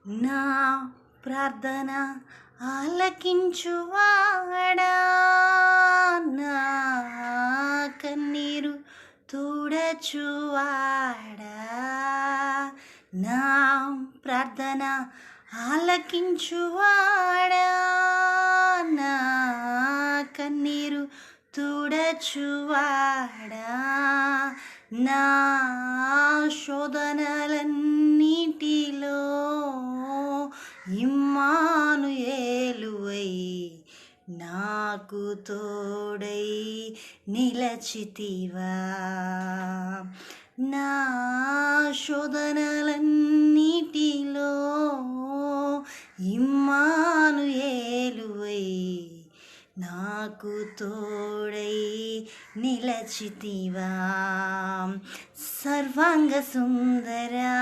నా ప్రార్థన ఆలకించువాడా, నా కన్నీరు తుడచువాడా, నా ప్రార్థన ఆలకించువాడా, నా కన్నీరు తుడచువాడా, నా శోధనలన్నిటిలో ఇమ్మానుయేలువై నాకు తోడై నిలచితివా, నా శోధనలన్నిటిలో ఇమ్మానుయేలువై నాకు తోడై నిలచితివా. సర్వాంగ సుందరా